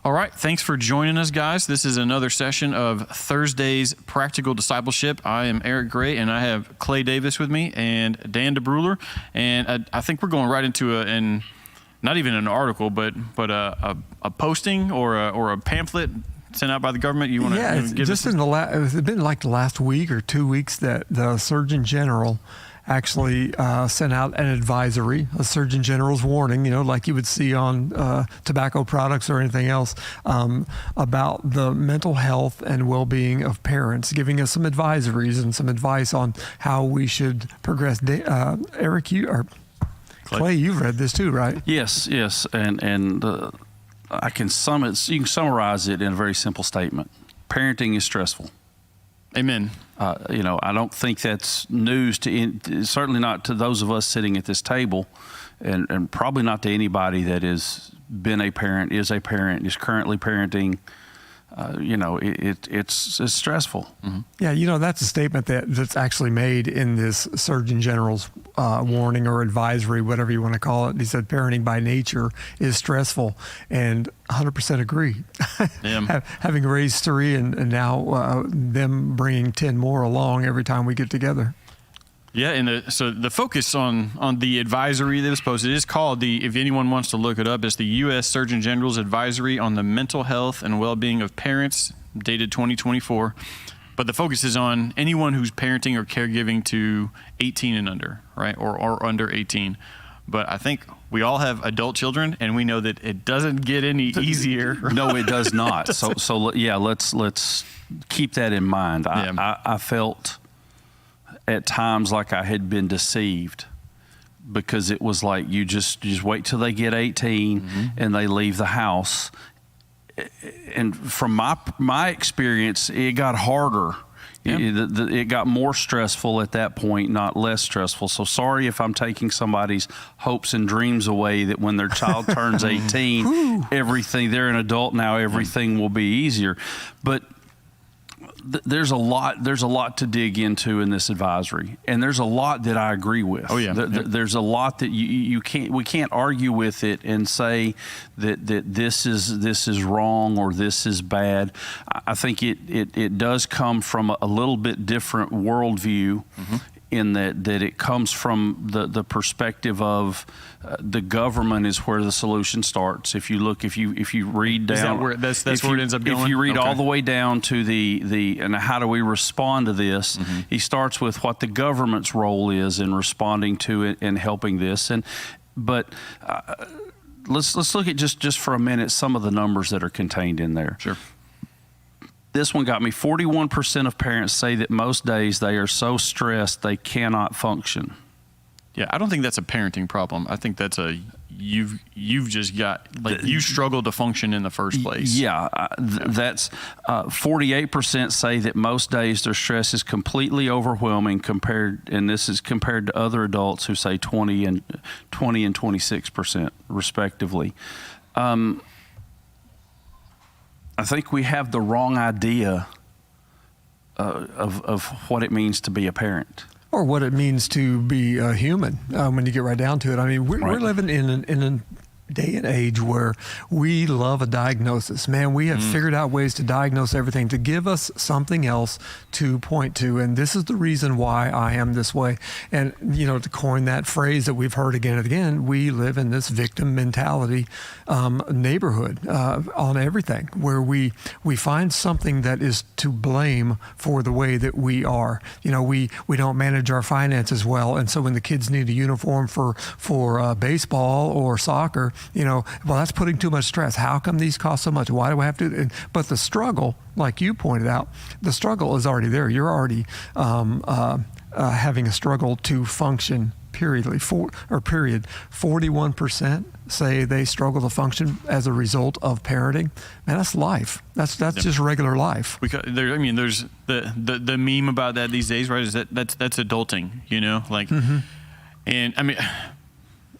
All right, thanks for joining us, guys. This is another session of Thursday's Practical Discipleship. I am Eric Gray, and I have Clay Davis with me and Dan DeBruler. And I think we're going right into not even an article, but a posting or a pamphlet sent out by the government. You want to give just us? It's been like the last week or 2 weeks that the Surgeon General actually sent out an advisory, a Surgeon General's warning, like you would see on tobacco products or anything else, about the mental health and well-being of parents, giving us some advisories and some advice on how we should progress. Eric, Clay, you've read this too, right? Yes, and I can you can summarize it in a very simple statement. Parenting is stressful. Amen. I don't think that's news certainly not to those of us sitting at this table, and probably not to anybody that has been a parent, is a parent, is currently parenting. It's stressful. Mm-hmm. Yeah, that's a statement that's actually made in this Surgeon General's warning or advisory, whatever you want to call it. He said parenting by nature is stressful, and 100% agree. Having raised 3 and now them bringing 10 more along every time we get together. Yeah, and so the focus on the advisory that was posted is called if anyone wants to look it up, it's the U.S. Surgeon General's Advisory on the Mental Health and Well-Being of Parents, dated 2024. But the focus is on anyone who's parenting or caregiving to 18 and under, right, or under 18. But I think we all have adult children, and we know that it doesn't get any easier. No, it does not. So yeah, let's keep that in mind. I felt at times like I had been deceived, because it was like you just wait till they get 18 and they leave the house. And from my experience, it got harder. It got more stressful at that point, not less stressful. So sorry if I'm taking somebody's hopes and dreams away that when their child turns 18, they're an adult now, everything will be easier. But there's a lot to dig into in this advisory, and there's a lot that I agree with. Oh yeah, there's a lot that we can't argue with it and say that this is wrong or this is bad. I think it does come from a little bit different worldview. In that it comes from the perspective of the government is where the solution starts. If you read down, is that where that's where it ends up going? If you read all the way down to the and how do we respond to this, he starts with what the government's role is in responding to it and helping this. But let's look at just for a minute some of the numbers that are contained in there. Sure. This one got me. 41% of parents say that most days they are so stressed they cannot function. Yeah, I don't think that's a parenting problem. I think that's you've just got, you struggle to function in the first place. Yeah, that's 48% say that most days their stress is completely overwhelming and this is compared to other adults who say 20 and 26% respectively. I think we have the wrong idea of what it means to be a parent. Or what it means to be a human when you get right down to it. I mean, we're living in a day and age where we love a diagnosis. Man, we have figured out ways to diagnose everything, to give us something else to point to. And this is the reason why I am this way. And, to coin that phrase that we've heard again and again, we live in this victim mentality neighborhood on everything, where we find something that is to blame for the way that we are. We don't manage our finances well. And so when the kids need a uniform for baseball or soccer, well, that's putting too much stress. How come these cost so much? Why do I have to? But the struggle, like you pointed out, the struggle is already there. You're already having a struggle to function. Period. 41% say they struggle to function as a result of parenting. Man, that's life. That's just regular life. There's the meme about that these days, right? Is that's adulting, and I mean,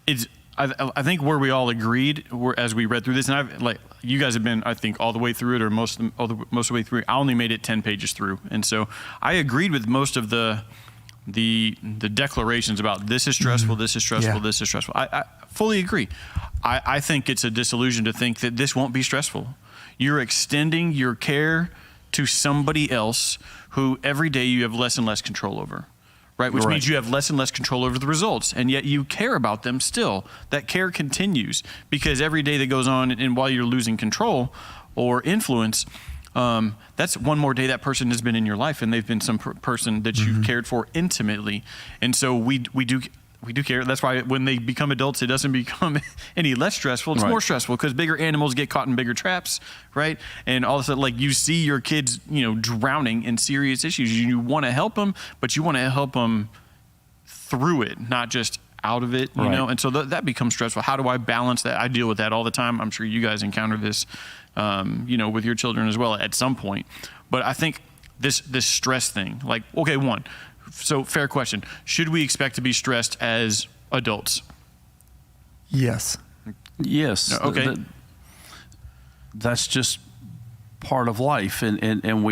it's. I think where we all agreed, as we read through this, and you guys have been, I think, all the way through it, or most of the way through. I only made it 10 pages through, and so I agreed with most of the declarations about this is stressful, this is stressful, this is stressful. I fully agree. I think it's a disillusion to think that this won't be stressful. you're extending your care to somebody else who every day you have less and less control over. Right, which means you have less and less control over the results, and yet you care about them still. That care continues because every day that goes on, and while you're losing control or influence, that's one more day that person has been in your life, and they've been some person that you've cared for intimately. And so we do care. That's why when they become adults, it doesn't become any less stressful. It's more stressful because bigger animals get caught in bigger traps, right? And all of a sudden, like, you see your kids, drowning in serious issues. You want to help them, but you want to help them through it, not just out of it, you know? And so that becomes stressful. How do I balance that? I deal with that all the time. I'm sure you guys encounter this, with your children as well at some point. But I think this stress thing, like, okay, so fair question. Should we expect to be stressed as adults? Yes. Yes. Okay. That's just part of life. And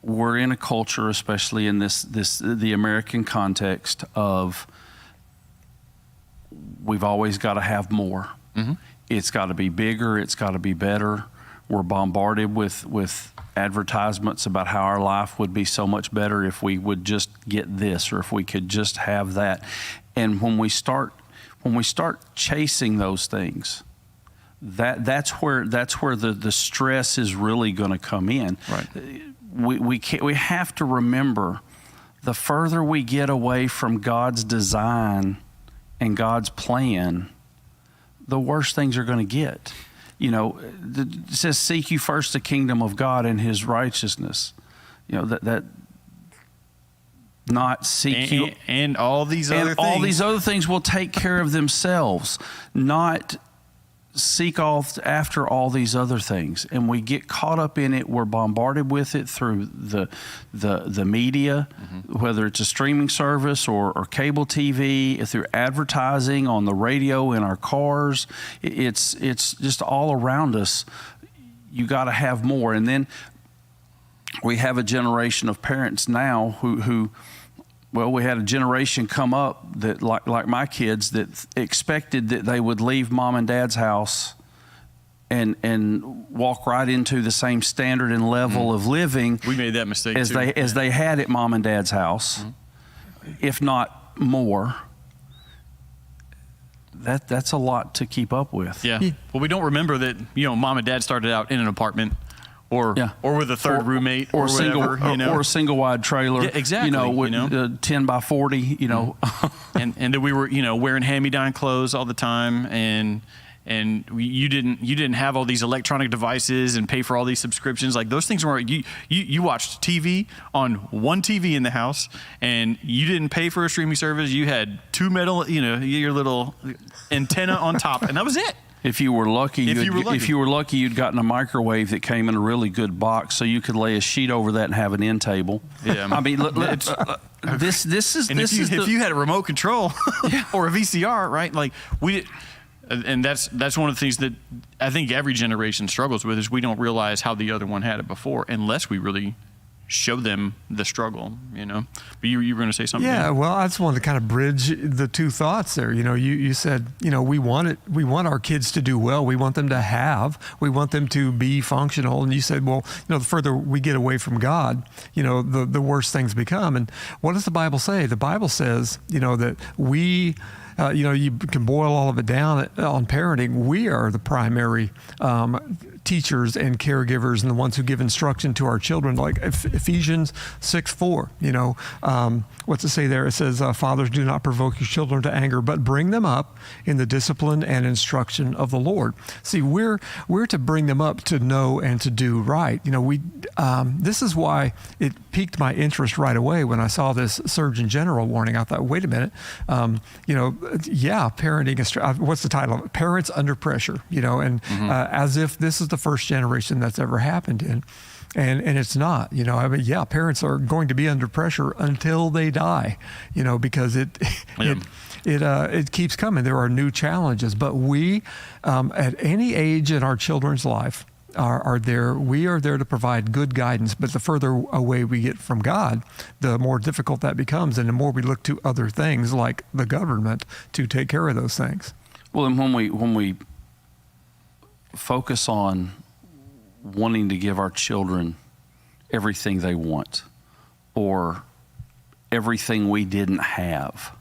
we're in a culture, especially in the American context, of we've always got to have more. Mm-hmm. It's got to be bigger. It's got to be better. We're bombarded with advertisements about how our life would be so much better if we would just get this, or if we could just have that. And when we start chasing those things, that's where the stress is really going to come in. Right. We have to remember, the further we get away from God's design and God's plan, the worse things are going to get. It says, seek you first the kingdom of God and his righteousness. That not seek you. And all these other things. All these other things will take care of themselves. Not seek after all these other things. And we get caught up in it. We're bombarded with it through the media, whether it's a streaming service or cable TV, through advertising on the radio, in our cars. It's just all around us. You got to have more. And then we have a generation of parents now who we had a generation come up that, like my kids, that expected that they would leave mom and dad's house and walk right into the same standard and level of living. We made that mistake as they had at mom and dad's house, if not more. That's a lot to keep up with. Yeah. Well, we don't remember that, mom and dad started out in an apartment. Or with a third roommate, or whatever, or a single wide trailer. Yeah, exactly. With 10 by 40. and that we were, wearing hand-me-down clothes all the time, and you didn't have all these electronic devices and pay for all these subscriptions. Like, those things weren't. You watched TV on one TV in the house, and you didn't pay for a streaming service. You had two metal, your little antenna on top, and that was it. If you were lucky, you'd gotten a microwave that came in a really good box, so you could lay a sheet over that and have an end table. Yeah, I mean, if you had a remote control or a VCR, right? Like and that's one of the things that I think every generation struggles with, is we don't realize how the other one had it before, unless we really show them the struggle, But you were going to say something? Yeah, well, I just wanted to kind of bridge the two thoughts there. You said, we want our kids to do well. We want them to we want them to be functional. And you said, well, the further we get away from God, the worse things become. And what does the Bible say? The Bible says, that we, you can boil all of it down on parenting. We are the primary teachers and caregivers and the ones who give instruction to our children, like Ephesians 6:4. What's it say there? It says, fathers, do not provoke your children to anger, but bring them up in the discipline and instruction of the Lord. See, we're to bring them up to know and to do right. This is why it piqued my interest right away when I saw this Surgeon General warning. I thought, wait a minute, parenting. What's the title of it? Parents Under Pressure. As if this is the first generation that's ever happened in. And it's not, parents are going to be under pressure until they die, because it keeps coming. There are new challenges, but we, at any age in our children's life, we are there to provide good guidance. But the further away we get from God, the more difficult that becomes, and the more we look to other things like the government to take care of those things. Well, and when we focus on wanting to give our children everything they want or everything we didn't have.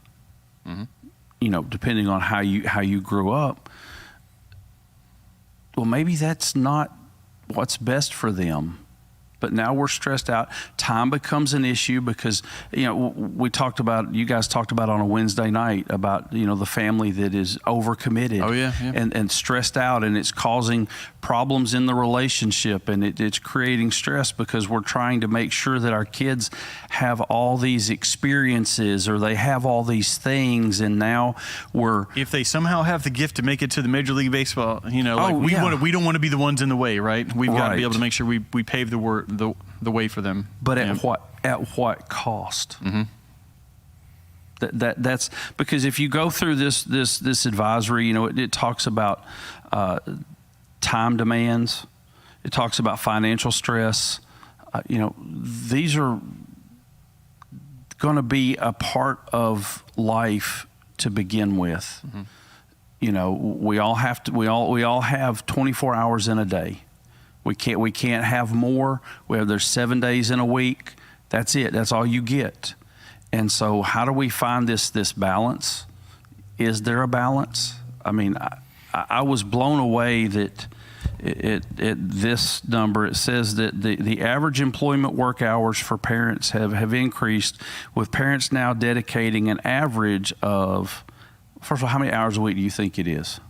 Mm-hmm. You know, depending on how you grew up. Well, maybe that's not what's best for them. But now we're stressed out. Time becomes an issue because, you know, you guys talked about on a Wednesday night about, you know, the family that is overcommitted. Oh, yeah. And stressed out, and it's causing problems in the relationship, and it's creating stress because we're trying to make sure that our kids have all these experiences or they have all these things, and now if they somehow have the gift to make it to the Major League Baseball, you know, we don't want to be the ones in the way, right? We've got to be able to make sure we pave the way for them. But at what cost? Mm-hmm. That's because if you go through this advisory, you know, it talks about time demands. It talks about financial stress. You know, these are going to be a part of life to begin with. Mm-hmm. You know, we all have 24 hours in a day. We can't have more. There's 7 days in a week. That's it. That's all you get. And so how do we find this balance? Is there a balance? I mean, I was blown away that this number, it says that the average employment work hours for parents have increased, with parents now dedicating an average of, first of all, how many hours a week do you think it is?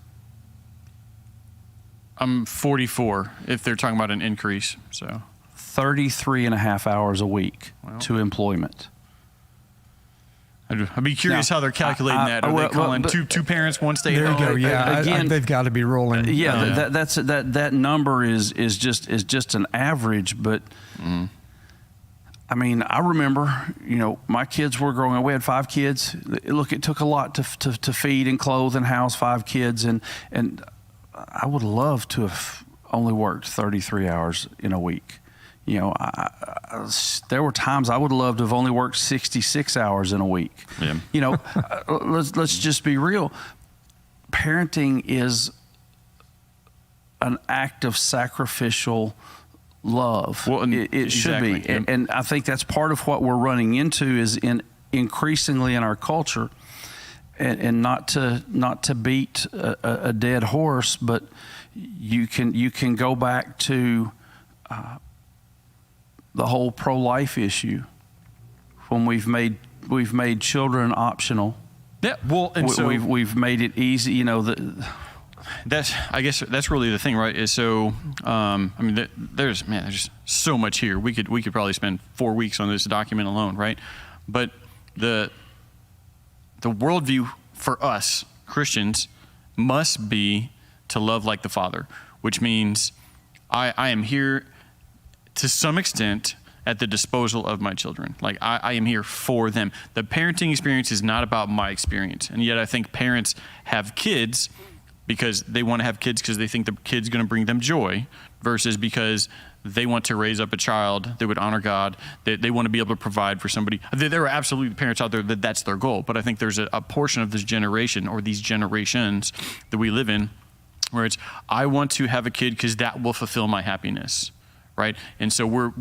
I'm 44 if they're talking about an increase. So 33 and a half hours a week to employment. I'd be curious how they're calculating that. Are they calling two parents, one stay at home? There you go. Yeah, again, they've got to be rolling. That number is just an average. But I mean, I remember, you know, my kids were growing up. We had 5 kids. Look, it took a lot to feed and clothe and house 5 kids, and I would love to have only worked 33 hours in a week. You know, there were times I would love to have only worked 66 hours in a week. Yeah. You know, let's just be real. Parenting is an act of sacrificial love. Well, it should be. And I think that's part of what we're running into is increasingly in our culture. And not to beat a dead horse, but you can go back to the whole pro-life issue when we've made children optional. Yeah, well, and so we've made it easy. You know I guess that's really the thing, right? Is so I mean, there's just so much here. We could probably spend 4 weeks on this document alone, right? But the worldview for us Christians must be to love like the Father, which means I am here to some extent at the disposal of my children. Like I am here for them. The parenting experience is not about my experience. And yet I think parents have kids because they want to have kids because they think the kid's going to bring them joy versus because they want to raise up a child that would honor God, that they want to be able to provide for somebody. There are absolutely parents out there that's their goal. But I think there's a portion of this generation or these generations that we live in where it's, I want to have a kid because that will fulfill my happiness. Right, and so we're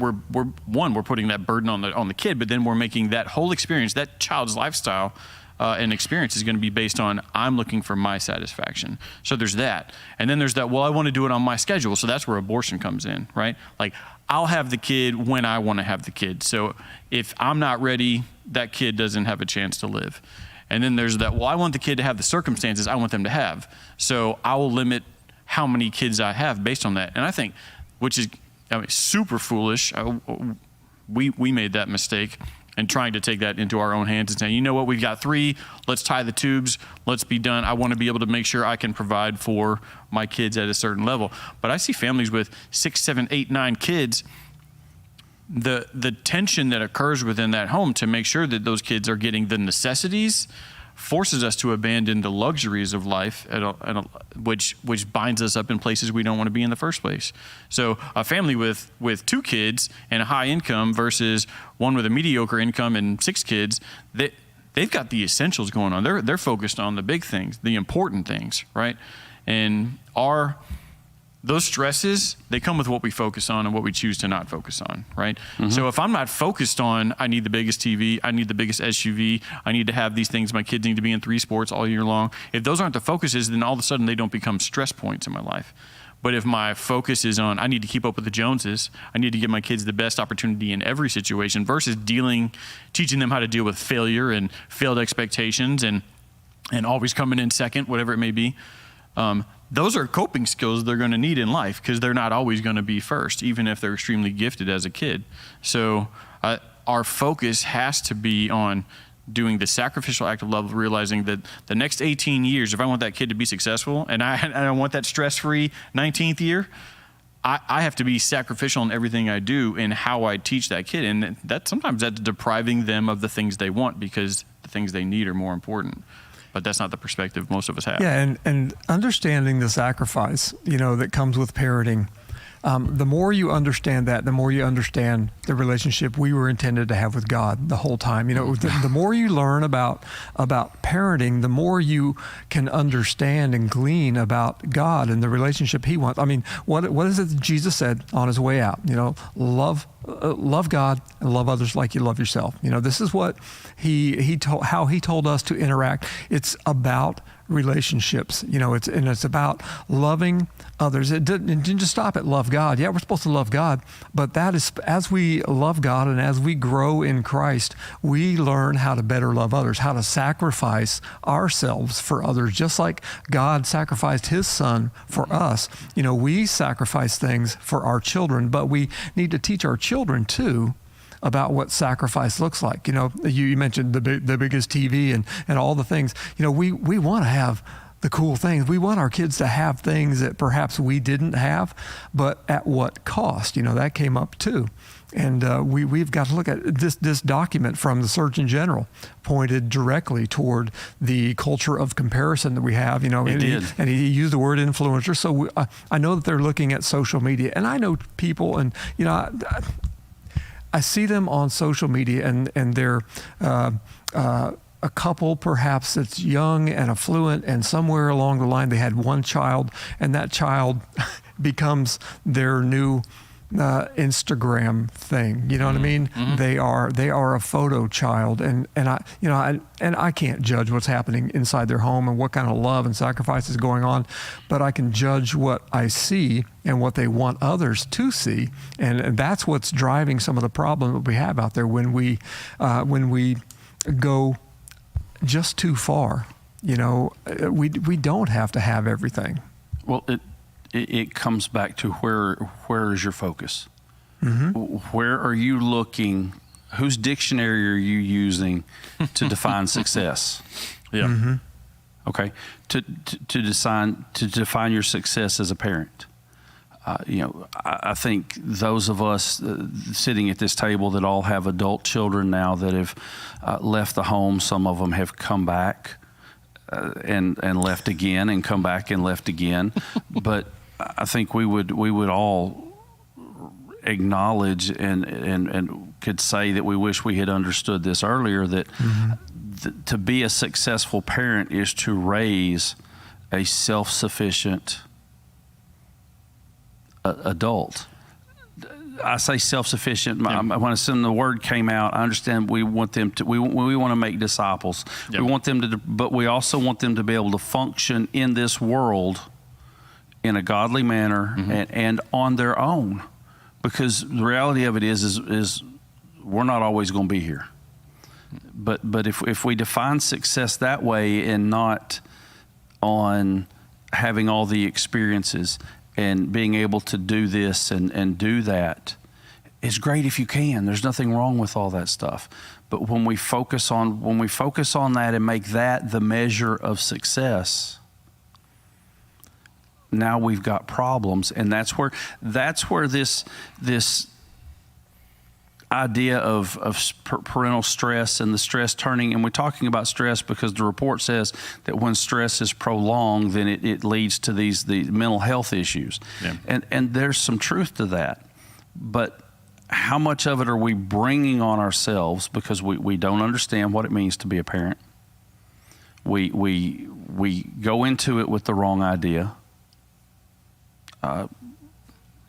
putting that burden on the kid, but then we're making that whole experience, that child's lifestyle and experience is going to be based on I'm looking for my satisfaction. So there's that, and then there's that. Well, I want to do it on my schedule, so that's where abortion comes in, right? Like I'll have the kid when I want to have the kid. So if I'm not ready, that kid doesn't have a chance to live. And then there's that. Well, I want the kid to have the circumstances I want them to have, so I will limit how many kids I have based on that. And I think, which is super foolish. We made that mistake and trying to take that into our own hands and saying, you know what, we've got 3, let's tie the tubes, let's be done. I want to be able to make sure I can provide for my kids at a certain level. But I see families with 6, 7, 8, 9 kids, the tension that occurs within that home to make sure that those kids are getting the necessities forces us to abandon the luxuries of life, which binds us up in places we don't want to be in the first place. So a family with 2 kids and a high income versus one with a mediocre income and 6 kids, they've got the essentials going on. They're focused on the big things, the important things, right? And our those stresses, they come with what we focus on and what we choose to not focus on, right? Mm-hmm. So if I'm not focused on, I need the biggest TV, I need the biggest SUV, I need to have these things, my kids need to be in 3 sports all year long. If those aren't the focuses, then all of a sudden they don't become stress points in my life. But if my focus is on, I need to keep up with the Joneses, I need to give my kids the best opportunity in every situation versus teaching them how to deal with failure and failed expectations and always coming in second, whatever it may be. Those are coping skills they're going to need in life because they're not always going to be first, even if they're extremely gifted as a kid. So our focus has to be on doing the sacrificial act of love, realizing that the next 18 years, if I want that kid to be successful and I want that stress-free 19th year, I have to be sacrificial in everything I do in how I teach that kid. And that sometimes that's depriving them of the things they want because the things they need are more important. But that's not the perspective most of us have. Yeah, and understanding the sacrifice, that comes with parenting. The more you understand that, the more you understand the relationship we were intended to have with God the whole time. The more you learn about parenting, the more you can understand and glean about God and the relationship He wants. I mean, what is it Jesus said on His way out? Love God and love others like you love yourself. This is what how He told us to interact. It's about relationships, it's about loving others. It didn't just stop at love God. Yeah, we're supposed to love God, but that is, as we love God and as we grow in Christ, we learn how to better love others, how to sacrifice ourselves for others, just like God sacrificed His Son for us. We sacrifice things for our children, but we need to teach our children too about what sacrifice looks like. You mentioned the biggest TV and all the things. We want to have the cool things. We want our kids to have things that perhaps we didn't have, but at what cost? That came up too. And we've got to look at this document from the Surgeon General pointed directly toward the culture of comparison that we have. And he used the word influencer. So I know that they're looking at social media, and I know people, and I see them on social media, and they're a couple perhaps that's young and affluent, and somewhere along the line they had one child, and that child becomes their new Instagram thing. You know what I mean? Mm-hmm. They are a photo child, and I can't judge what's happening inside their home and what kind of love and sacrifice is going on, but I can judge what I see and what they want others to see, and that's what's driving some of the problem that we have out there when we go just too far. We don't have to have everything. Well, it comes back to where is your focus? Mm-hmm. Where are you looking? Whose dictionary are you using to define success? Yeah. Mm-hmm. Okay. To define your success as a parent. I think those of us sitting at this table that all have adult children now that have left the home, some of them have come back and left again, and come back and left again. But I think we would all acknowledge and could say that we wish we had understood this earlier, that to be a successful parent is to raise a self-sufficient adult. I say self-sufficient. When the word came out, I understand we want them to. We want to make disciples. Yep. We want them to, but we also want them to be able to function in this world in a godly manner and on their own. Because the reality of it is we're not always going to be here. But if we define success that way and not on having all the experiences and being able to do this and do that, it's great if you can. There's nothing wrong with all that stuff. But when we focus on that and make that the measure of success, now we've got problems. And that's where this idea of parental stress and the stress turning, and we're talking about stress because the report says that when stress is prolonged, then it leads to the mental health issues. Yeah. And there's some truth to that. But how much of it are we bringing on ourselves because we don't understand what it means to be a parent? We go into it with the wrong idea.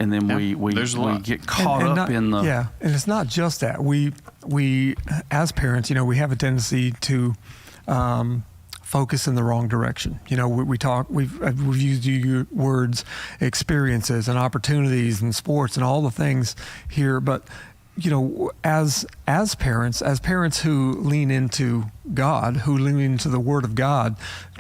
and then we get caught up in the... Yeah, and it's not just that. We as parents, we have a tendency to focus in the wrong direction. We've used your words, experiences and opportunities and sports and all the things here, but as parents who lean into God, who lean into the Word of God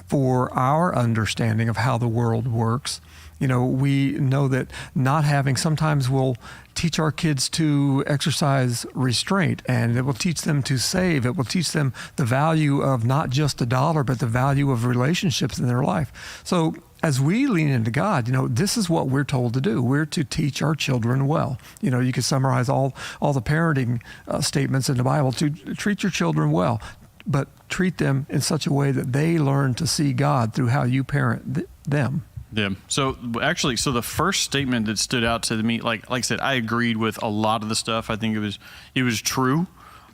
for our understanding of how the world works, we know that not having, sometimes we'll teach our kids to exercise restraint, and it will teach them to save. It will teach them the value of not just a dollar, but the value of relationships in their life. So as we lean into God, this is what we're told to do. We're to teach our children well. You can summarize all the parenting statements in the Bible to treat your children well, but treat them in such a way that they learn to see God through how you parent them. Yeah. So the first statement that stood out to me, like I said, I agreed with a lot of the stuff. I think it was true.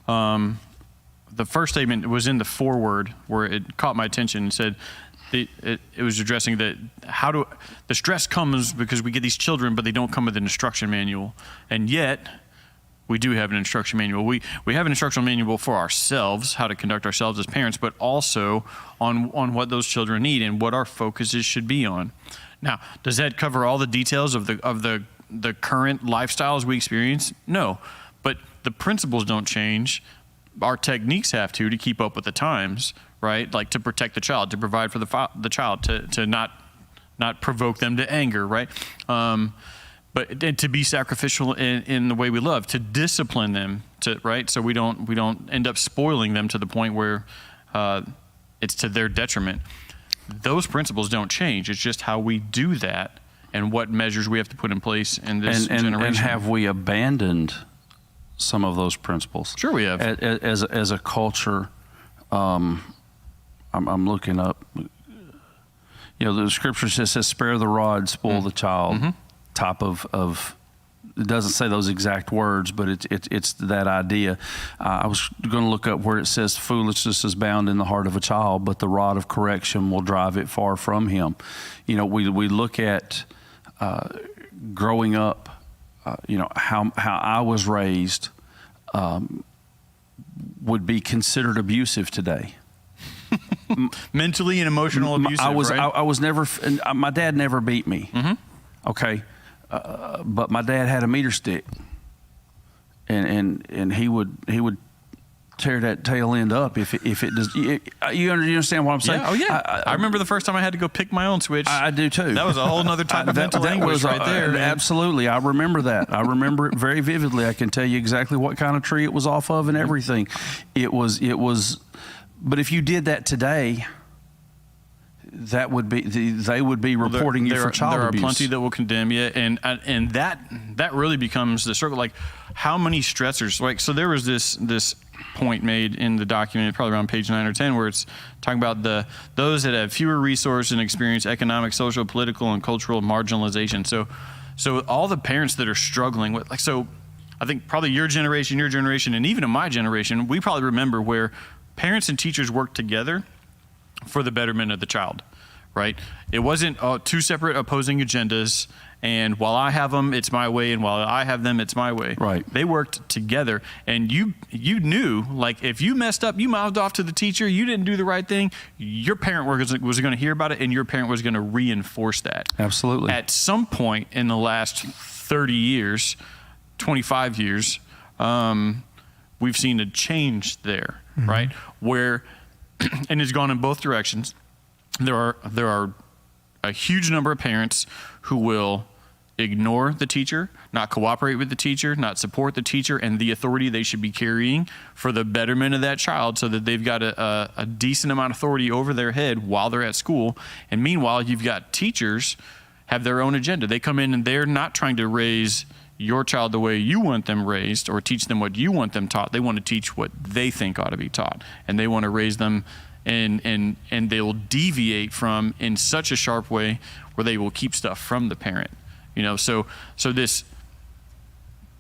The first statement was in the foreword where it caught my attention and said it was addressing that the stress comes because we get these children, but they don't come with an instruction manual, and yet we do have an instruction manual. We have an instructional manual for ourselves, how to conduct ourselves as parents, but also on what those children need and what our focuses should be on. Now, does that cover all the details of the current lifestyles we experience? No, but the principles don't change. Our techniques have to keep up with the times, right? Like to protect the child, to provide for the child, to not provoke them to anger, right? But to be sacrificial in the way we love, to discipline them, right? So we don't end up spoiling them to the point where it's to their detriment. Those principles don't change. It's just how we do that and what measures we have to put in place in this generation. And have we abandoned some of those principles? Sure, we have. As a culture, I'm looking up. The scripture says, "Spare the rod, spoil the child." Mm-hmm. Type of it doesn't say those exact words, but it's that idea. I was going to look up where it says foolishness is bound in the heart of a child, but the rod of correction will drive it far from him. We look at growing up. How I was raised would be considered abusive today. Mentally and emotional abusive. I was never. My dad never beat me. Mm-hmm. Okay. But my dad had a meter stick, and he would tear that tail end up if it does. You understand what I'm saying? Yeah. Oh yeah. I remember the first time I had to go pick my own switch. I do too. That was a whole nother type of mental anguish right there. Absolutely, I remember that. I remember it very vividly. I can tell you exactly what kind of tree it was off of and everything. It was. But if you did that today, that would be they would be reporting you for child abuse. There are plenty that will condemn you, and that really becomes the struggle. Like, how many stressors? Like, so there was this point made in the document, probably around page 9 or 10, where it's talking about those that have fewer resources and experience economic, social, political, and cultural marginalization. So all the parents that are struggling with, like, so I think probably your generation, and even in my generation, we probably remember where parents and teachers worked together for the betterment of the child, right? It wasn't two separate opposing agendas, and while I have them, it's my way, and while I have them, it's my way. Right. They worked together, and you knew, like, if you messed up, you mouthed off to the teacher, you didn't do the right thing, your parent was going to hear about it, and your parent was going to reinforce that. Absolutely. At some point in the last 30 years, 25 years, we've seen a change there, mm-hmm. right? Where and it's gone in both directions. There are a huge number of parents who will ignore the teacher, not cooperate with the teacher, not support the teacher and the authority they should be carrying for the betterment of that child, so that they've got a decent amount of authority over their head while they're at school. And meanwhile, you've got teachers have their own agenda. They come in and they're not trying to raise your child the way you want them raised or teach them what you want them taught. They want to teach what they think ought to be taught, and they want to raise them and they will deviate from in such a sharp way where they will keep stuff from the parent. So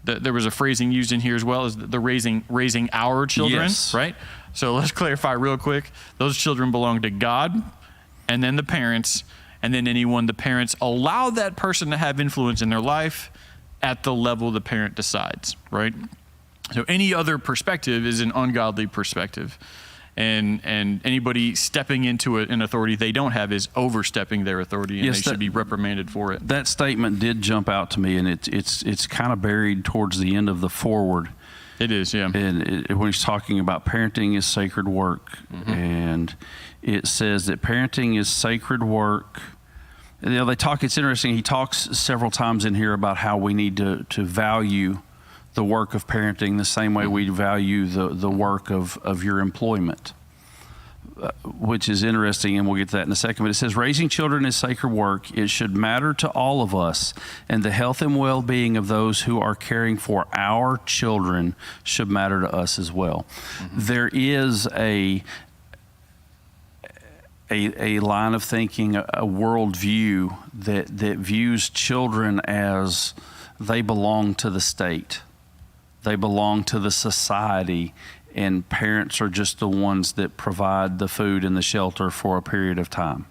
there was a phrasing used in here as well as the raising our children, yes. Right? So let's clarify real quick. Those children belong to God and then the parents, and then anyone the parents allow that person to have influence in their life at the level the parent decides, right? So any other perspective is an ungodly perspective. And anybody stepping into an authority they don't have is overstepping their authority, and they should be reprimanded for it. That statement did jump out to me, and it's kind of buried towards the end of the foreword. It is, yeah. And when he's talking about parenting is sacred work, and it says that parenting is sacred work. You know, it's interesting. He talks several times in here about how we need to value the work of parenting the same way we value the work of your employment, which is interesting, and we'll get to that in a second. But it says, raising children is sacred work. It should matter to all of us, and the health and well-being of those who are caring for our children should matter to us as well. There is a line of thinking, a worldview that views children as they belong to the state. They belong to the society, and parents are just the ones that provide the food and the shelter for a period of time.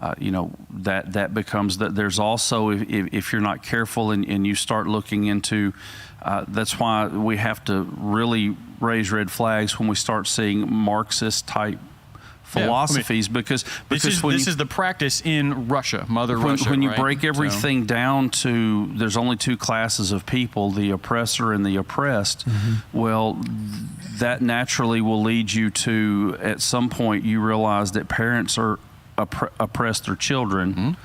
That becomes that. There's also, if you're not careful and you start looking into, that's why we have to really raise red flags when we start seeing Marxist type philosophies, because this is the practice in Russia, Russia. When you break everything down to, there's only two classes of people, the oppressor and the oppressed. Well, that naturally will lead you to, at some point, you realize that parents are oppress their children,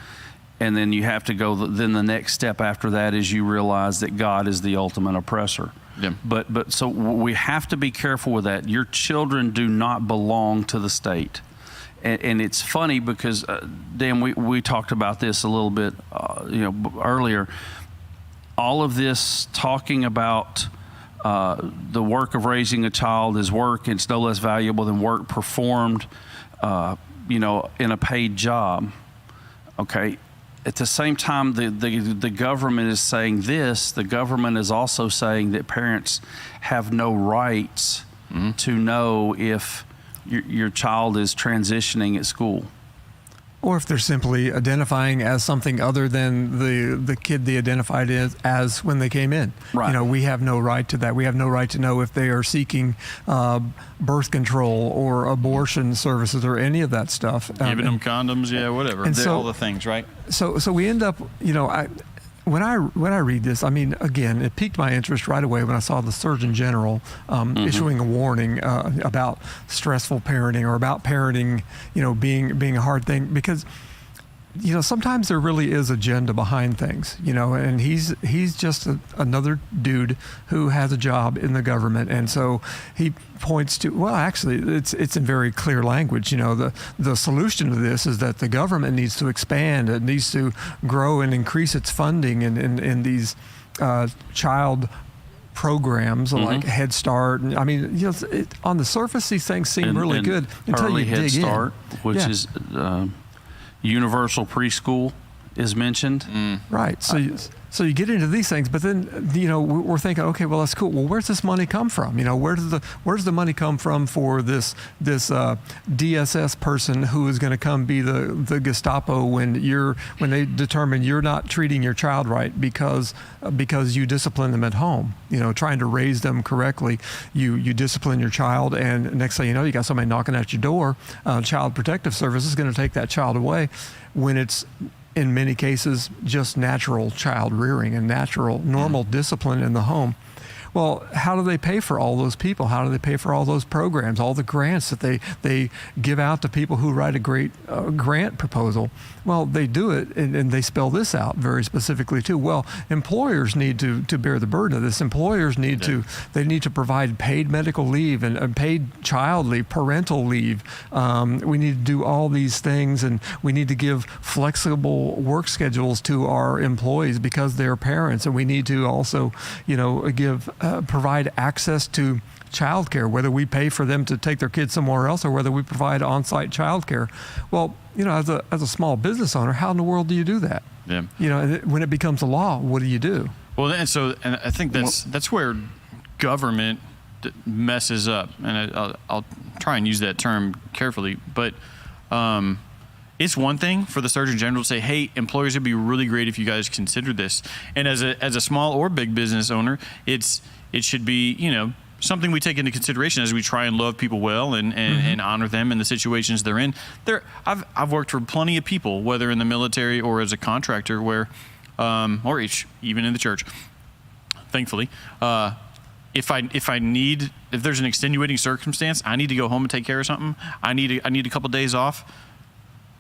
and then you have to go. Then the next step after that is you realize that God is the ultimate oppressor. Yeah. But so we have to be careful with that. Your children do not belong to the state. And it's funny because, Dan, we talked about this a little bit earlier. All of this talking about the work of raising a child is work. It's no less valuable than work performed, in a paid job. Okay. At the same time, the government is saying this. The government is also saying that parents have no rights to know if your child is transitioning at school. Or if they're simply identifying as something other than the kid they identified as when they came in. Right. We have no right to that. We have no right to know if they are seeking birth control or abortion services or any of that stuff. Giving them condoms, whatever. And all the things, right? So we end up, when I read this, again, it piqued my interest right away when I saw the Surgeon General issuing a warning about stressful parenting, or about parenting, being a hard thing, because sometimes there really is agenda behind things, and he's just another dude who has a job in the government, and so he points to, well, actually, it's in very clear language. The solution to this is that the government needs to expand, it needs to grow and increase its funding in these child programs like Head Start. On the surface, these things seem really good until early you Head dig Start, in. Which is universal preschool is mentioned. Right. So you get into these things, but then we're thinking, okay, well, that's cool. Well, where's this money come from? Where's the money come from for this DSS person who is going to come be the Gestapo when they determine you're not treating your child right because you discipline them at home, trying to raise them correctly. You discipline your child, and next thing you know, you got somebody knocking at your door. Child Protective Service is going to take that child away when it's, in many cases, just natural child rearing and normal discipline in the home. Well, how do they pay for all those people? How do they pay for all those programs, all the grants that they give out to people who write a great grant proposal? Well, they do it, and they spell this out very specifically too. Well, employers need to bear the burden of this. Employers need to provide paid medical leave and paid child leave, parental leave. We need to do all these things, and we need to give flexible work schedules to our employees because they're parents, and we need to also, provide access to childcare, whether we pay for them to take their kids somewhere else or whether we provide on-site childcare. Well, as a small business owner, how in the world do you do that? Yeah. When it becomes a law, what do you do? Well, and I think that's where government messes up, and I'll try and use that term carefully, but it's one thing for the Surgeon General to say, hey, employers, it'd be really great if you guys consider this. And as a small or big business owner, it should be, something we take into consideration as we try and love people well and honor them in the situations they're in. I've worked for plenty of people, whether in the military or as a contractor, where, even in the church, thankfully, if there's an extenuating circumstance, I need to go home and take care of something, I need a couple of days off,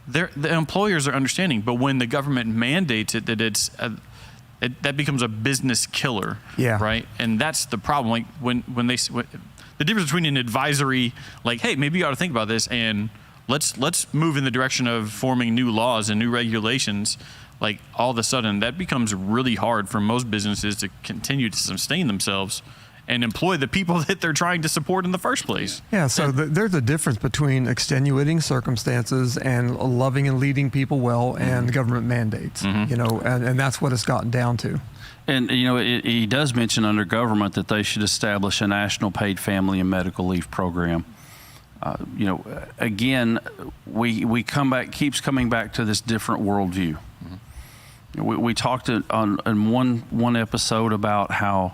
the employers are understanding. But when the government mandates it, that becomes a business killer, right? And that's the problem. Like when the difference between an advisory, like, hey, maybe you ought to think about this, and let's move in the direction of forming new laws and new regulations. Like, all of a sudden, that becomes really hard for most businesses to continue to sustain themselves and employ the people that they're trying to support in the first place. Yeah, so there's a difference between extenuating circumstances and loving and leading people well and government mandates, and that's what it's gotten down to. And, he does mention under government that they should establish a national paid family and medical leave program. Again, we keeps coming back to this different worldview. We talked in one episode about how,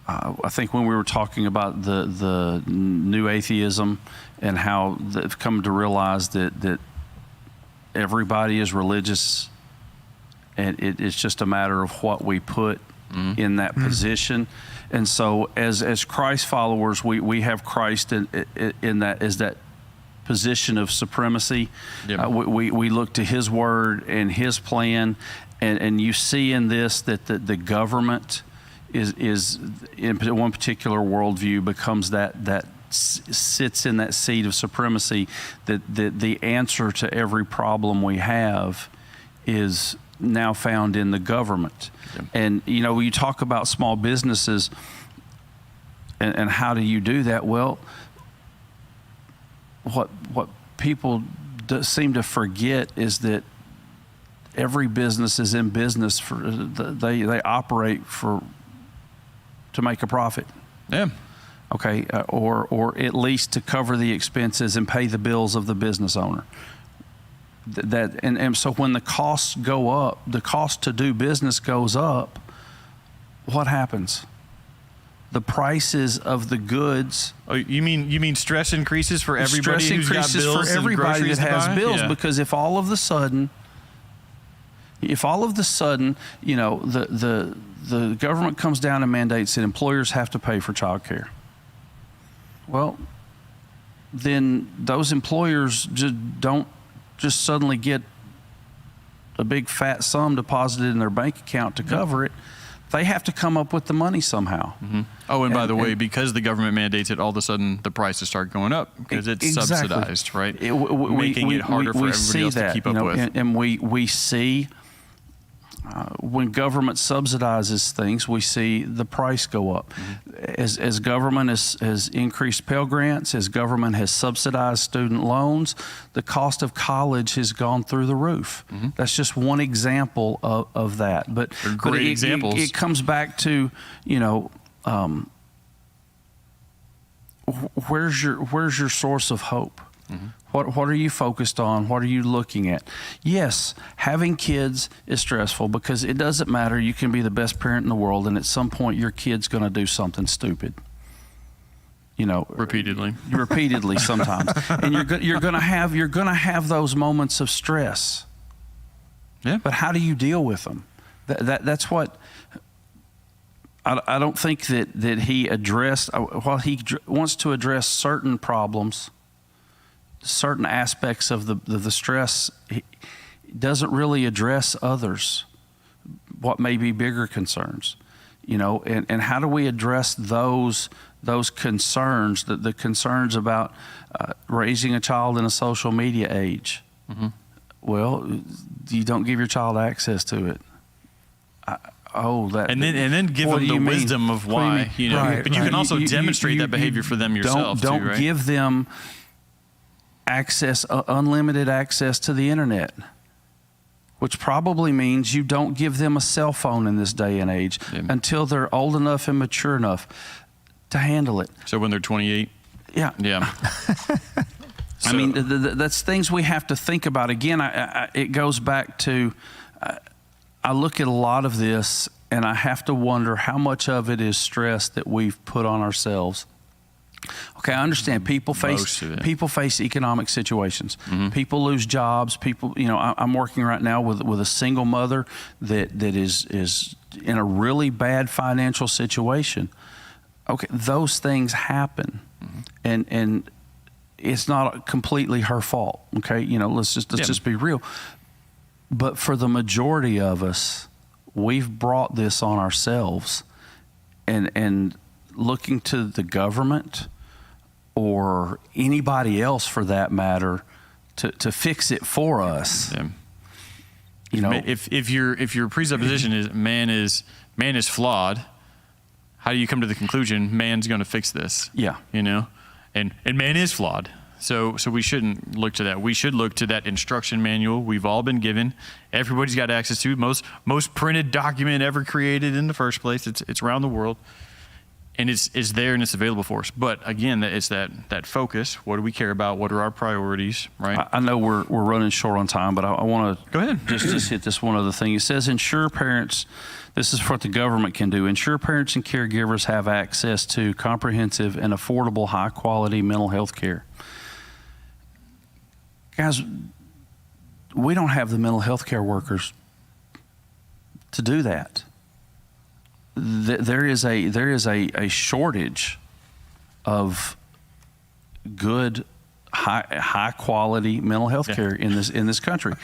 I think when we were talking about the new atheism and how they've come to realize that everybody is religious, and it's just a matter of what we put in that position. And so as Christ followers, we have Christ in that as that position of supremacy. Yep. We look to his word and his plan, and you see in this that the government is in one particular worldview becomes that sits in that seat of supremacy, that the answer to every problem we have is now found in the government. Yep. And you talk about small businesses and how do you do that? Well, what people seem to forget is that every business is in business they operate to make a profit. Yeah. Okay. Or at least to cover the expenses and pay the bills of the business owner. And so when the costs go up, the cost to do business goes up, what happens? The prices of the goods. Oh, you mean stress increases for everybody who's got bills for everybody that has bills? Yeah. Because if all of the sudden, the government comes down and mandates that employers have to pay for child care, well, then those employers don't just suddenly get a big fat sum deposited in their bank account to cover it. They have to come up with the money somehow. Mm-hmm. Oh, and by the way, because the government mandates it, all of a sudden the prices start going up because it's subsidized, right? Making it harder for everybody else to keep up with. And we see when government subsidizes things, we see the price go up. Mm-hmm. As government has increased Pell Grants, as government has subsidized student loans, the cost of college has gone through the roof. Mm-hmm. That's just one example of that. But great examples. It comes back to, where's your source of hope? Mm-hmm. What are you focused on? What are you looking at? Yes, having kids is stressful because it doesn't matter. You can be the best parent in the world, and at some point your kid's going to do something stupid. Repeatedly sometimes, and you're going to have those moments of stress. Yeah. But how do you deal with them? That's what. I don't think that he addressed. While he wants to address certain problems, certain aspects of the stress, he doesn't really address others, what may be bigger concerns, and how do we address those concerns, the concerns about raising a child in a social media age? Mm-hmm. Well, you don't give your child access to it. And then give them the wisdom of why, Right, but you can also demonstrate that behavior for them yourself. Don't give them unlimited access to the internet, which probably means you don't give them a cell phone in this day and age until they're old enough and mature enough to handle it. So when they're 28? Yeah. I mean, that's things we have to think about. Again, it goes back to, I look at a lot of this and I have to wonder how much of it is stress that we've put on ourselves. Okay, I understand people face economic situations. Mm-hmm. People lose jobs. People, I'm working right now with a single mother that is in a really bad financial situation. Okay, those things happen, mm-hmm. and it's not completely her fault. Okay, let's just be real. But for the majority of us, we've brought this on ourselves, and looking to the government or anybody else for that matter to fix it for us. Yeah. If your presupposition is man is flawed, how do you come to the conclusion man's going to fix this? Yeah. And man is flawed. So we shouldn't look to that. We should look to that instruction manual we've all been given. Everybody's got access to most printed document ever created in the first place. It's around the world. And it's there and it's available for us. But again, it's that focus. What do we care about? What are our priorities? Right. I know we're running short on time, but I want to go ahead. just hit this one other thing. It says ensure parents. This is what the government can do. Ensure parents and caregivers have access to comprehensive and affordable, high quality mental health care. Guys, we don't have the mental health care workers to do that. There is a shortage of good high quality mental health care in this country.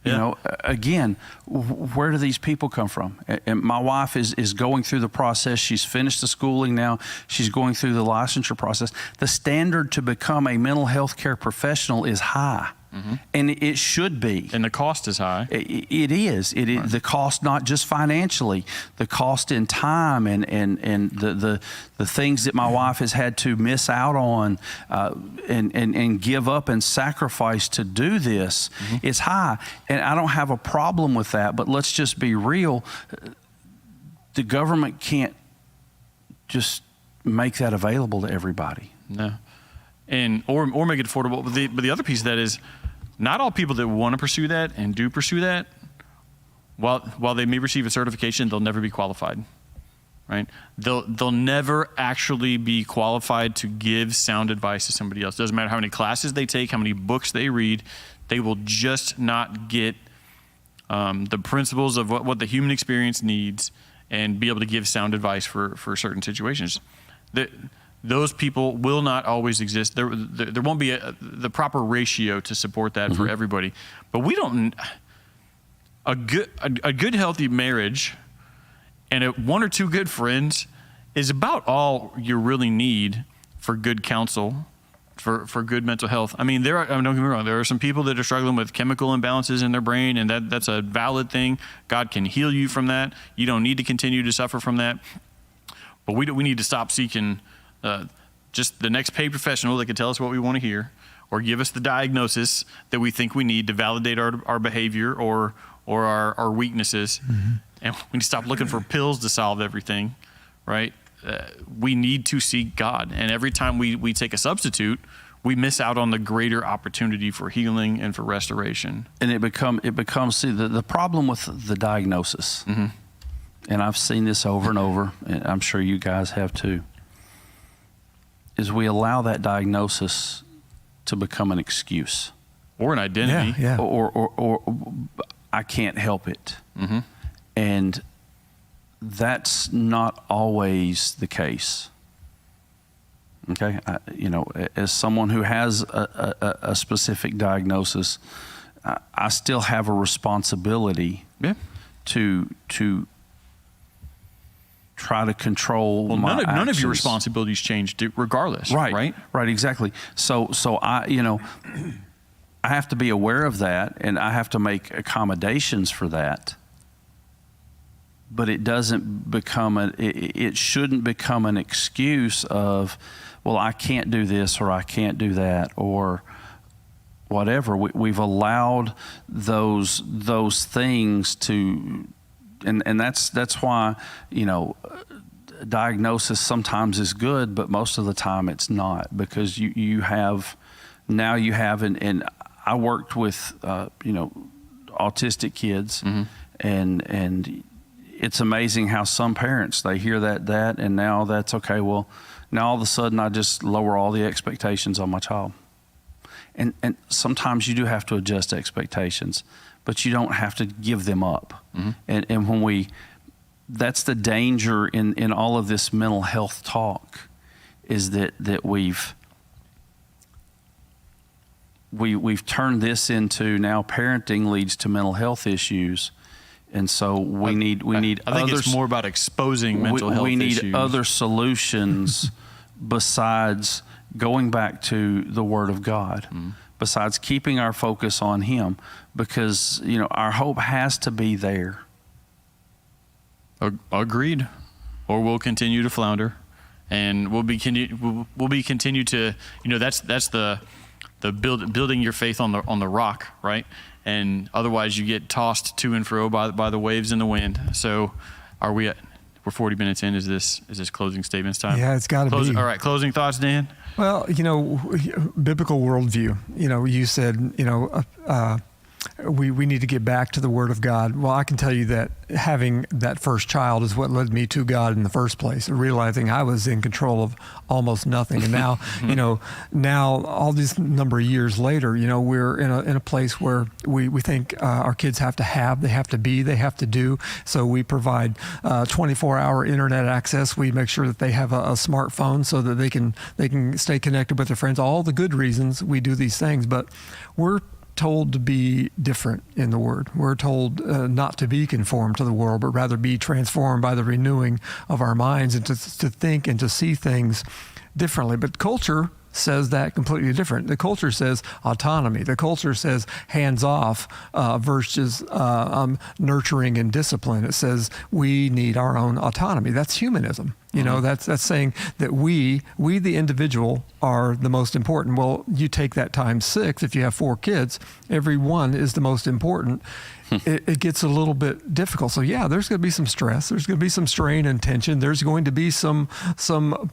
Yeah. Again, where do these people come from? And my wife is going through the process. She's finished the schooling now. She's going through the licensure process. The standard to become a mental health care professional is high. Mm-hmm. And it should be. And the cost is high. It is. Right. The cost, not just financially, the cost in time and the things that my wife has had to miss out on and give up and sacrifice to do this mm-hmm. is high. And I don't have a problem with that, but let's just be real. The government can't just make that available to everybody. No. And or make it affordable. But the other piece of that is not all people that want to pursue that and do pursue that, while they may receive a certification, they'll never be qualified. Right? They'll never actually be qualified to give sound advice to somebody else. Doesn't matter how many classes they take, how many books they read, they will just not get the principles of what the human experience needs and be able to give sound advice for certain situations. Those people will not always exist. There won't be the proper ratio to support that mm-hmm. for everybody. But we don't. A good healthy marriage and one or two good friends is about all you really need for good counsel, for good mental health. I mean, don't get me wrong. There are some people that are struggling with chemical imbalances in their brain, and that's a valid thing. God can heal you from that. You don't need to continue to suffer from that. But we need to stop seeking just the next paid professional that can tell us what we want to hear or give us the diagnosis that we think we need to validate our behavior or our weaknesses. Mm-hmm. And we need to stop looking for pills to solve everything, right? We need to seek God. And every time we take a substitute, we miss out on the greater opportunity for healing and for restoration. And it becomes see, the problem with the diagnosis, mm-hmm. and I've seen this over and over, and I'm sure you guys have too, is we allow that diagnosis to become an excuse or an identity, or I can't help it, mm-hmm. and that's not always the case. Okay, as someone who has a specific diagnosis, I still have a responsibility to try to control my actions. None of your responsibilities change regardless. Right, exactly. So I have to be aware of that, and I have to make accommodations for that. But it doesn't become it shouldn't become an excuse of, well, I can't do this or I can't do that or whatever. We've allowed those things to. And that's why, diagnosis sometimes is good, but most of the time it's not, because you have now you have, and I worked with, autistic kids, and it's amazing how some parents, they hear that, and now that's okay. Well, now all of a sudden I just lower all the expectations on my child. And sometimes you do have to adjust expectations, but you don't have to give them up. And when that's the danger in all of this mental health talk, is that we've turned this into, now parenting leads to mental health issues. And so we need I think it's more about exposing mental health issues. We need other solutions besides going back to the Word of God, besides keeping our focus on Him, because our hope has to be there. Agreed. Or we'll continue to flounder, and we'll be continue to that's the building your faith on the rock, right? And otherwise you get tossed to and fro by the waves and the wind. So we're 40 minutes in. Is this closing statements time? Yeah, it's got to be. All right, closing thoughts, Dan? Well, biblical worldview, you said, we need to get back to the Word of God. Well, I can tell you that having that first child is what led me to God in the first place, realizing I was in control of almost nothing. And now, now all this number of years later, we're in a place where we think our kids have to have, they have to be, they have to do. So we provide 24-hour internet access. We make sure that they have a smartphone so that they can stay connected with their friends. All the good reasons we do these things, but we're told to be different in the Word. We're told not to be conformed to the world, but rather be transformed by the renewing of our minds, and to think and to see things differently. But culture says that completely different. The culture says autonomy. The culture says hands off versus nurturing and discipline. It says we need our own autonomy. That's humanism. That's saying that we the individual are the most important. Well, you take that times 6. If you have 4 kids, every one is the most important. It gets a little bit difficult. So yeah, there's going to be some stress. There's going to be some strain and tension. There's going to be some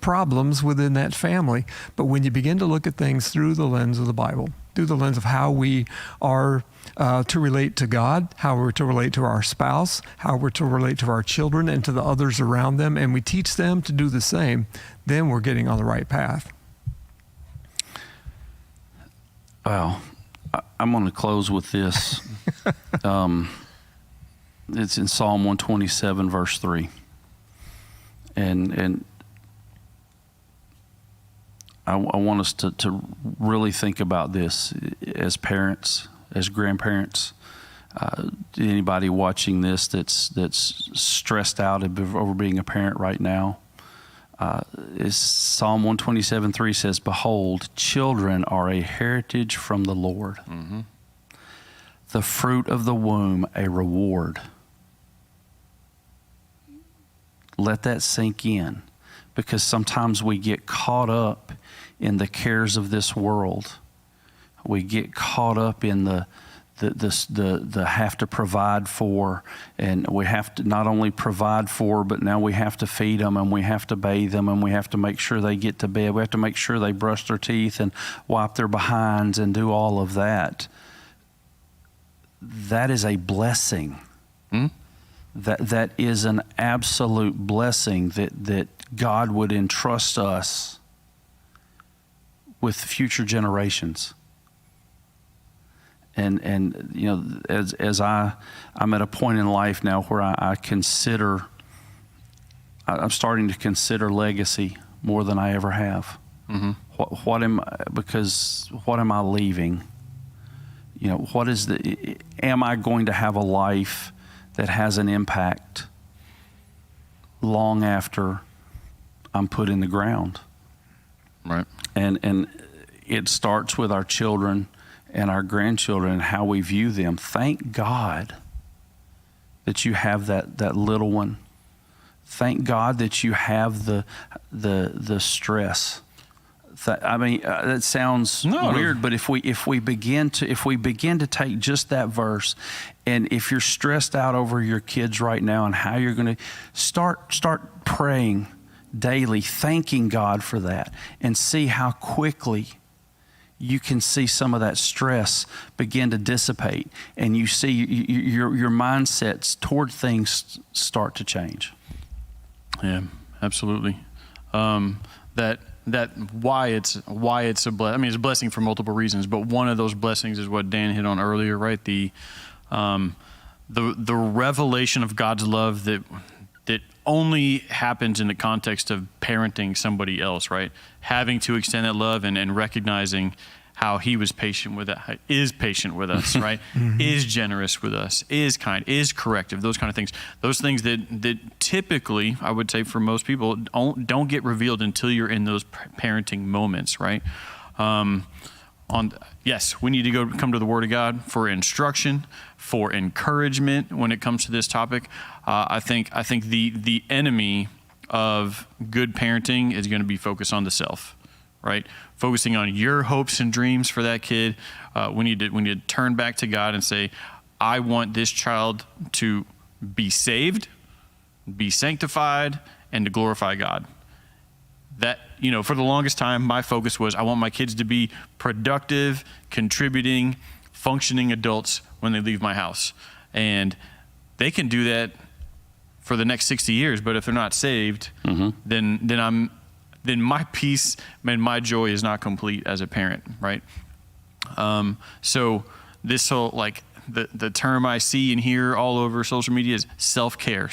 problems within that family. But when you begin to look at things through the lens of the Bible, through the lens of how we are to relate to God, how we're to relate to our spouse, how we're to relate to our children and to the others around them, and we teach them to do the same, then we're getting on the right path. Wow. I'm going to close with this. It's in Psalm 127, verse 3. And I want us to really think about this as parents, as grandparents. Anybody watching this that's stressed out over being a parent right now, is Psalm 127:3 says, "Behold, children are a heritage from the Lord. The fruit of the womb a reward." Let that sink in, because sometimes we get caught up in the cares of this world. We get caught up in the have to provide for, and we have to not only provide for, but now we have to feed them, and we have to bathe them, and we have to make sure they get to bed. We have to make sure they brush their teeth and wipe their behinds and do all of that. That is a blessing. That is an absolute blessing that God would entrust us with future generations. And as I'm at a point in life now where I'm starting to consider legacy more than I ever have. What am I leaving? Am I going to have a life that has an impact long after I'm put in the ground? Right. And it starts with our children and our grandchildren and how we view them. Thank God that you have that little one. Thank God that you have the stress. That sounds weird, but if we begin to take just that verse, and if you're stressed out over your kids right now and how you're going to start praying daily, thanking God for that, and see how quickly you can see some of that stress begin to dissipate, and you see your mindsets toward things start to change. Yeah, absolutely. That why it's a blessing. I mean, it's a blessing for multiple reasons, but one of those blessings is what Dan hit on earlier, right? The revelation of God's love that only happens in the context of parenting somebody else, right? Having to extend that love and recognizing how he was patient with it, is patient with us, right? Is generous with us, is kind, is corrective, those kind of things. Those things that typically, I would say for most people, don't get revealed until you're in those parenting moments, right? Yes, we need to come to the Word of God for instruction, for encouragement when it comes to this topic. I think the enemy of good parenting is going to be focused on the self, right? Focusing on your hopes and dreams for that kid. We need to turn back to God and say, I want this child to be saved, be sanctified, and to glorify God. That, for the longest time, my focus was I want my kids to be productive, contributing, functioning adults when they leave my house. And they can do that for the next 60 years, but if they're not saved, then my peace and my joy is not complete as a parent, right? So this whole, like, the term I see and hear all over social media is self-care.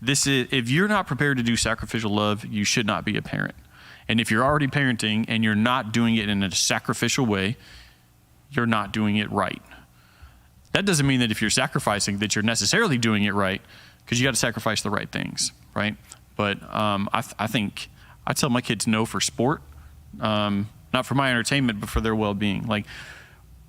This is, if you're not prepared to do sacrificial love, you should not be a parent. And if you're already parenting and you're not doing it in a sacrificial way, you're not doing it right. That doesn't mean that if you're sacrificing that you're necessarily doing it right, because you got to sacrifice the right things, right? But I think I tell my kids no for sport, not for my entertainment, but for their well-being. Like,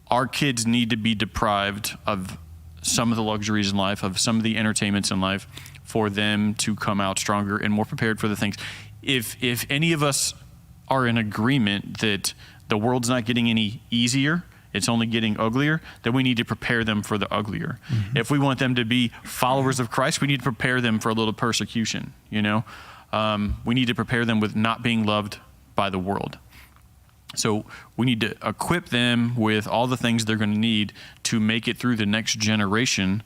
our kids need to be deprived of some of the luxuries in life, of some of the entertainments in life, for them to come out stronger and more prepared for the things. If any of us are in agreement that the world's not getting any easier, it's only getting uglier, then we need to prepare them for the uglier. If we want them to be followers of Christ, we need to prepare them for a little persecution, we need to prepare them with not being loved by the world. So we need to equip them with all the things they're going to need to make it through the next generation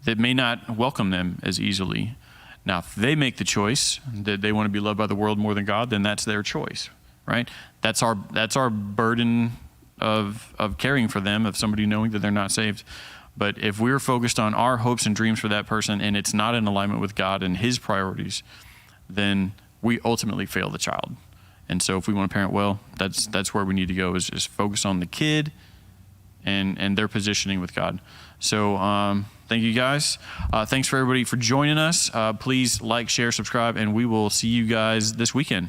that may not welcome them as easily. Now, if they make the choice that they want to be loved by the world more than God, then that's their choice, right? That's our burden of caring for them, of somebody knowing that they're not saved. But if we're focused on our hopes and dreams for that person and it's not in alignment with God and his priorities, then we ultimately fail the child. And so if we want to parent well, that's where we need to go, is focus on the kid and their positioning with God. So thank you guys. Thanks for everybody for joining us. Please like, share, subscribe, and we will see you guys this weekend.